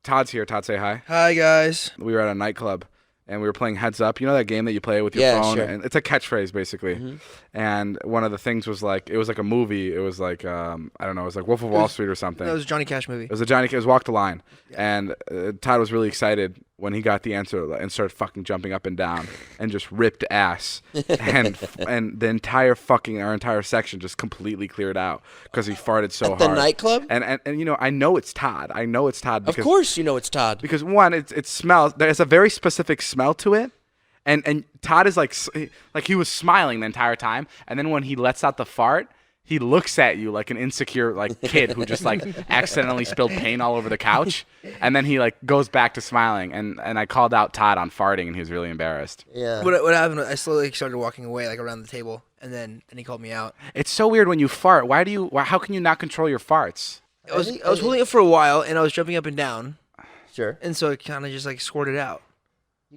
Todd's here. Todd, say hi. Hi, guys. We were at a nightclub, and we were playing Heads Up. You know that game that you play with your phone? Sure. And it's a catchphrase, basically. Mm-hmm. And one of the things was like, it was like a movie. It was like, I don't know, it was like Wolf of Wall Street or something. That was a Johnny Cash movie. It was Walk the Line. Yeah. And Todd was really excited when he got the answer and started fucking jumping up and down and just ripped ass. and the our entire section just completely cleared out because he farted so hard. At the nightclub? And you know, I know it's Todd. Because, of course you know it's Todd. Because one, it smells. There's a very specific smell to it. And Todd is like he was smiling the entire time. And then when he lets out the fart, he looks at you like an insecure like kid who just like accidentally spilled paint all over the couch, and then he like goes back to smiling. And I called out Todd on farting, and he was really embarrassed. Yeah. What happened? I slowly started walking away, like around the table, and then he called me out. It's so weird when you fart. How can you not control your farts? I was holding it for a while, and I was jumping up and down. Sure. And so it kind of just like squirted out.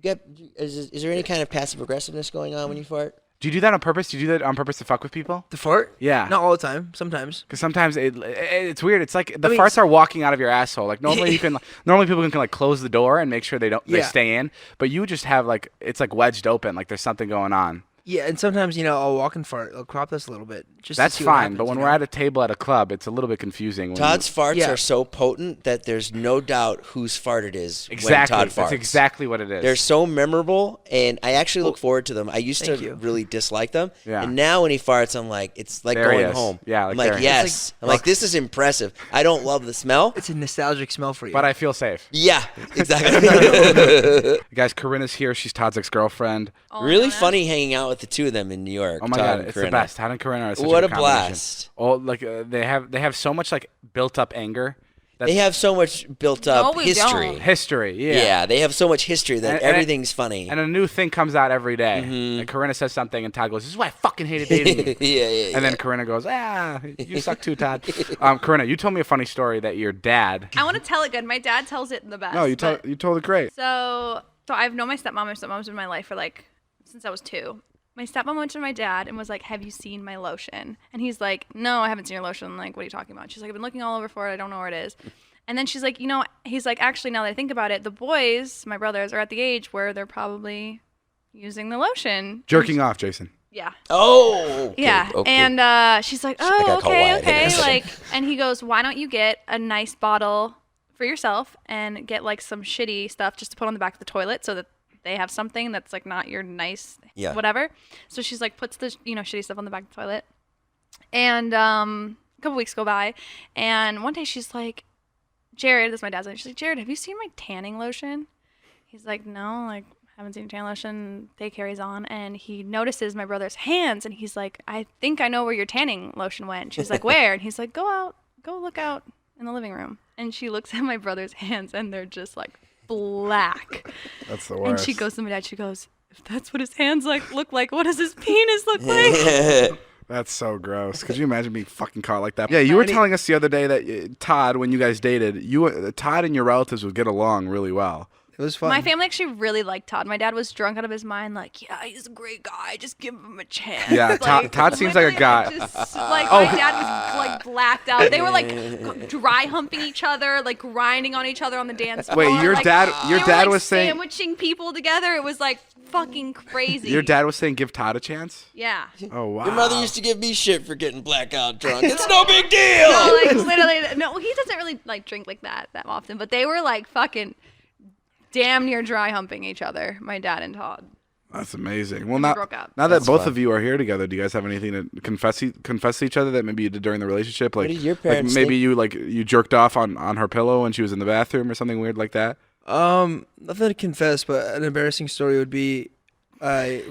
Is there any kind of passive aggressiveness going on when you fart? Do you do that on purpose? Do you do that on purpose to fuck with people? The fart? Yeah. Not all the time. Sometimes. Because sometimes it's weird. It's like farts are walking out of your asshole. Like normally normally people can like close the door and make sure they stay in. But you just have like it's like wedged open. Like there's something going on. Yeah, and sometimes I'll walk and fart. I'll crop this a little bit. That's fine. But when we're at a table at a club, it's a little bit confusing. Todd's farts are so potent that there's no doubt whose fart it is. Exactly. When Todd farts. That's exactly what it is. They're so memorable, and I actually look forward to them. I used to really dislike them, and now when he farts, I'm like, it's like going home. Yeah, I'm like, yes. I'm like, this is impressive. I don't love the smell. It's a nostalgic smell for you. But I feel safe. Yeah, exactly. Guys, Corinna's here. She's Todd's ex-girlfriend. Really funny hanging out with the two of them in New York. Oh my God, it's the best. Todd and Corinna are such what a a blast. Oh, like they have so much like built up anger. They have so much built up history. Don't. History, yeah. Yeah, they have so much history that everything's funny. And a new thing comes out every day. Mm-hmm. And Corinna says something, and Todd goes, "This is why I fucking hated dating." yeah. And then Corinna goes, you suck too, Todd." Corinna, you told me a funny story that your dad. I want to tell it good. My dad tells it the best. No, you told it great. So I've known my stepmom. My stepmom's been in my life for like since I was 2. My stepmom went to my dad and was like, "Have you seen my lotion?" And he's like, "No, I haven't seen your lotion." I'm like, "What are you talking about?" She's like, "I've been looking all over for it. I don't know where it is." And then she's like, he's like, "Actually, now that I think about it, the boys, my brothers, are at the age where they're probably using the lotion." Jerking off, Jason. Yeah. Oh. Okay, yeah. okay. And she's like, "Oh, okay." Like, and he goes, "Why don't you get a nice bottle for yourself and get like some shitty stuff just to put on the back of the toilet so that they have something that's like not your nice whatever." So she's like puts the shitty stuff on the back of the toilet. And a couple weeks go by, and one day she's like, "Jared," this is my dad's name. She's like, "Jared, have you seen my tanning lotion?" He's like, "No, like haven't seen your tanning lotion." Day carries on, and he notices my brother's hands, and he's like, "I think I know where your tanning lotion went." She's like, "Where?" And he's like, go look out in the living room." And she looks at my brother's hands, and they're just like black. That's the worst. And she goes to my dad, she goes, "If that's what his hands look like, what does his penis look like?" That's so gross. Could you imagine being fucking caught like that? Yeah, you were telling us the other day that Todd, when you guys dated, Todd and your relatives would get along really well. It was fun. My family actually really liked Todd. My dad was drunk out of his mind, like, "Yeah, he's a great guy. Just give him a chance." Yeah, like, Todd seems like a guy. My dad was like blacked out. They were like dry humping each other, like grinding on each other on the dance floor. Wait, your dad was saying sandwiching people together. It was like fucking crazy. Your dad was saying give Todd a chance? Yeah. Oh wow. Your mother used to give me shit for getting blackout drunk. It's no big deal. No, like literally, no. He doesn't really like drink like that often, but they were like fucking damn near dry humping each other, my dad and Todd. That's amazing. Well, broke up. now that both of you are here together, do you guys have anything to confess to each other that maybe you did during the relationship? Like, what did your parents maybe think? you jerked off on her pillow when she was in the bathroom or something weird like that? Nothing to confess, but an embarrassing story would be I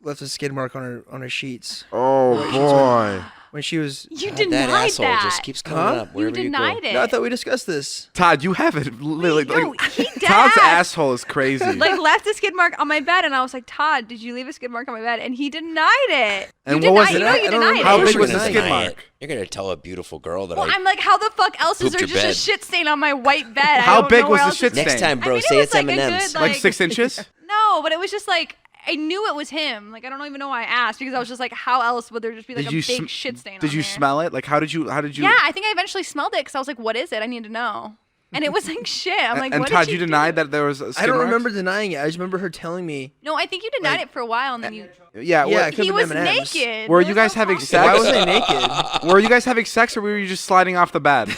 left a skid mark on her sheets. Oh boy. When she was... You denied that asshole that. just keeps coming up wherever you denied it. No, I thought we discussed this. Todd, you have it. Literally, No, he dead Todd's ass. asshole is crazy. Like left a skid mark on my bed, and I was like, "Todd, did you leave a skid mark on my bed?" And he denied it. And you what was denied, it? You know I you don't denied remember. it. How big You're was gonna the skid deny mark? it. You're gonna tell a beautiful girl that Well, I'm like, how the fuck else is pooped there your just bed. a shit stain on my white bed? How big was the else shit it's- stain? Next time, bro, I mean, say it it's was like a M&M's. good, Like 6 inches? No, but it was just like I knew it was him. Like I don't even know why I asked because I was just like, how else would there just be like a big shit stain? Did on you there? smell it? Like how did you? Yeah, I think I eventually smelled it because I was like, what is it? I need to know. And it was like shit. I'm like, and what Todd, did you do? denied that there was skid I don't marks? remember denying it. I just remember her telling me. No, I think you denied it for a while, and then you. Yeah, Yeah, it could've He been was M&Ms. naked. Were There you was guys no having problem. sex? Why was I naked? Were you guys having sex, or were you just sliding off the bed?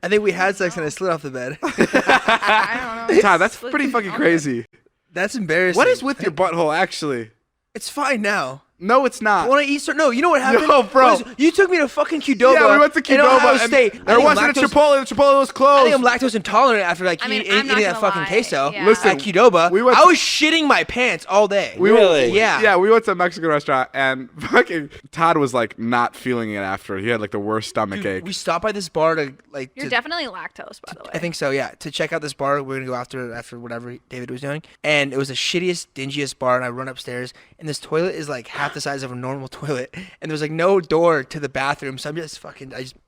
I think we had sex and I slid off the bed. I don't know. Todd, that's pretty fucking crazy. That's embarrassing. What is with your butthole, actually? It's fine now. No, it's not. When I eat, no, you know what happened? Yo, bro. Was you took me to fucking Qdoba. Yeah, we went to in Ohio Qdoba. And State. there wasn't a Chipotle. The Chipotle was I closed. think I'm lactose intolerant after like I mean, eating I'm not that gonna fucking lie. queso. Yeah. Listen, At Qdoba, we went I to- was shitting my pants all day. Really? Yeah. Yeah, we went to a Mexican restaurant, and fucking Todd was like not feeling it after. He had like the worst stomach ache. We stopped by this bar to like. You're to- definitely lactose, by the way. I think so. Yeah, to check out this bar, we're gonna go after whatever David was doing, and it was the shittiest, dingiest bar. And I run upstairs, and this toilet is like half the size of a normal toilet, and there's like no door to the bathroom. So I just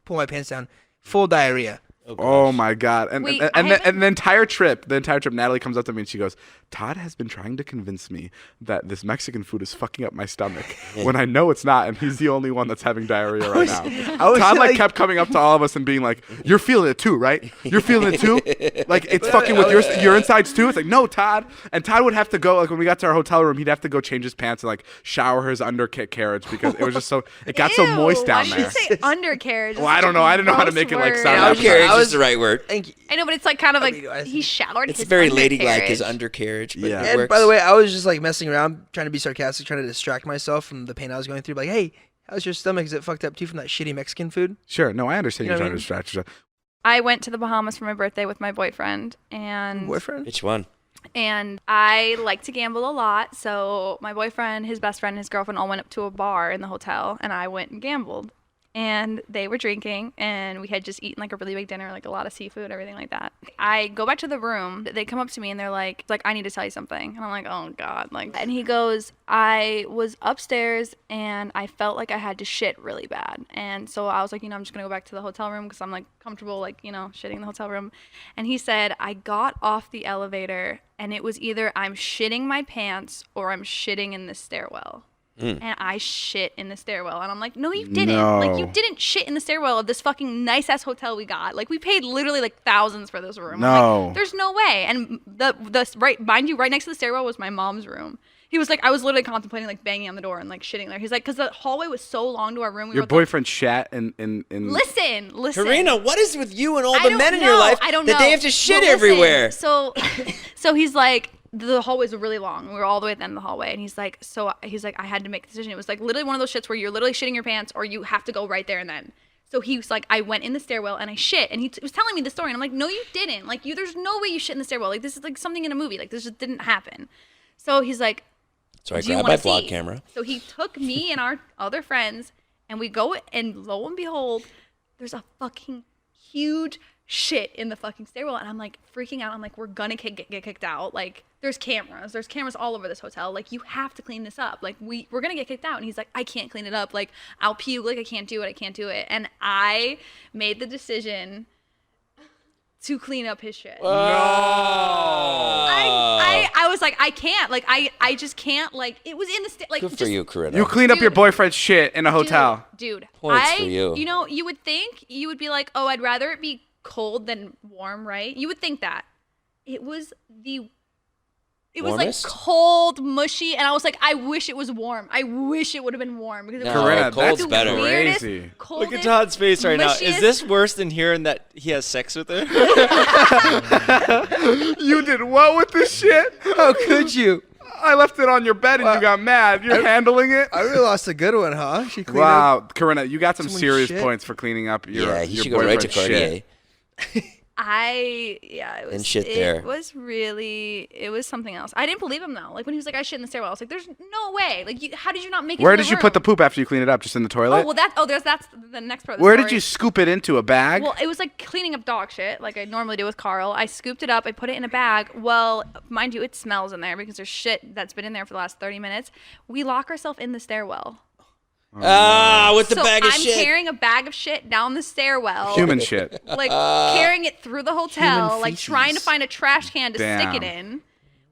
pull my pants down, full diarrhea. Oh my god! And Wait, and, I and the entire trip, Natalie comes up to me and she goes, "Todd has been trying to convince me that this Mexican food is fucking up my stomach when I know it's not, and he's the only one that's having diarrhea right now." Todd like kept coming up to all of us and being like, "You're feeling it too, right? You're feeling it too? Like it's fucking with your insides too." It's like, "No, Todd." And Todd would have to go like when we got to our hotel room, he'd have to go change his pants and like shower his undercarriage because it was just so it got so Ew, moist down why there. did you say undercarriage? Well, I don't know. I didn't know how to make it like Gross sound. word. like Undercarriage I is was- the right word. Thank you. I know, but it's like kind of like mean, I- he showered It's his very ladylike, his undercarriage. undercarriage. But Yeah. it And works. by the way, I was just like messing around, trying to be sarcastic, trying to distract myself from the pain I was going through. Like, hey, how's your stomach? Is it fucked up too from that shitty Mexican food? Sure. No, I understand You you're know what trying I to distract yourself. I went to the Bahamas for my birthday with my boyfriend, and Boyfriend? Which one? I like to gamble a lot. So my boyfriend, his best friend, and his girlfriend all went up to a bar in the hotel, and I went and gambled. And they were drinking, and we had just eaten like a really big dinner, like a lot of seafood, everything like that. I go back to the room. They come up to me and they're like, I need to tell you something. And I'm like, oh God. And he goes, I was upstairs and I felt like I had to shit really bad. And so I was like, I'm just gonna go back to the hotel room because I'm like comfortable, shitting in the hotel room. And he said, I got off the elevator and it was either I'm shitting my pants or I'm shitting in the stairwell. And I shit in the stairwell. And I'm like, no, you didn't. No. Like, you didn't shit in the stairwell of this fucking nice-ass hotel we got. Like, we paid literally, like, thousands for this room. I'm No. like, there's no way. And mind you, right next to the stairwell was my mom's room. He was like, I was literally contemplating, like, banging on the door and, like, shitting there. He's like, because the hallway was so long to our room. Your boyfriend shat in. Listen. Corinna, what is with you and all I the don't men in know. your life I don't that know. they have to shit Well, listen, everywhere? So he's like, the hallways were really long. We were all the way at the end of the hallway. And he's like, I had to make a decision. It was like literally one of those shits where you're literally shitting your pants or you have to go right there and then. So he was like, I went in the stairwell and I shit. And he was telling me the story. And I'm like, no, you didn't. Like, there's no way you shit in the stairwell. Like, this is like something in a movie. Like, this just didn't happen. So he's like, So I do you grabbed wanna my vlog see? camera. So he took me and our other friends, and we go, and lo and behold, there's a fucking huge shit in the fucking stairwell. And I'm like freaking out. I'm like, we're gonna get kicked out. Like, there's cameras all over this hotel. Like, you have to clean this up. Like, we're gonna get kicked out. And he's like, I can't clean it up. Like, I'll puke. Like, I can't do it. And I made the decision to clean up his shit. No. I was like, I can't. Like, I just can't. Like, it was in the like. Good for just, you, Corinna. You cleaned up your Dude. boyfriend's shit in a hotel. Dude. Points for you. You would think you would be like, oh, I'd rather it be cold than warm, right? You would think that. It was Warmest? like cold, mushy, and I was like, I wish it was warm. I wish it would have been warm because it No, was Corinna, cold's that's better. weirdest, crazy. Look coldest, at Todd's face right now. Is mushiest- this worse than hearing that he has sex with her? You did what with this shit? How could you? I left it on your bed and you got mad. You're handling it? I really lost a good one, huh? She cleaned up. Wow, Corinna, you got some Someone's serious shit. points for cleaning up your Yeah, he your should go right to boyfriend's Cartier. shit. It was And shit there. It was something else. I didn't believe him though. Like when he was like, I shit in the stairwell. I was like, there's no way. Like, how did you not make it? Where in did the you room? put the poop after you cleaned it up? Just in the toilet? Oh well, that's the next part. Of the Where story. did you scoop it into? A bag? Well, it was like cleaning up dog shit, like I normally do with Carl. I scooped it up, I put it in a bag. Well, mind you, it smells in there because there's shit that's been in there for the last 30 minutes. We lock ourselves in the stairwell. With the So bag of I'm shit. carrying a bag of shit down the stairwell. Human shit. Like carrying it through the hotel, Human like trying to feces. find a trash can to stick Damn. it in.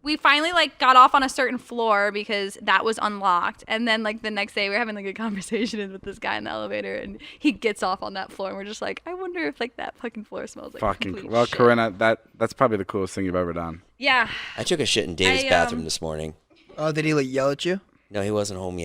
we finally like got off on a certain floor because that was unlocked. And then like the next day we were having like a conversation with this guy in the elevator, and he gets off on that floor, and we're just like, I wonder if like that fucking floor smells like fucking. Well, shit. Corinna, that's probably the coolest thing you've ever done. Yeah. I took a shit in David's bathroom this morning. Oh, did he like yell at you? No, he wasn't home yet.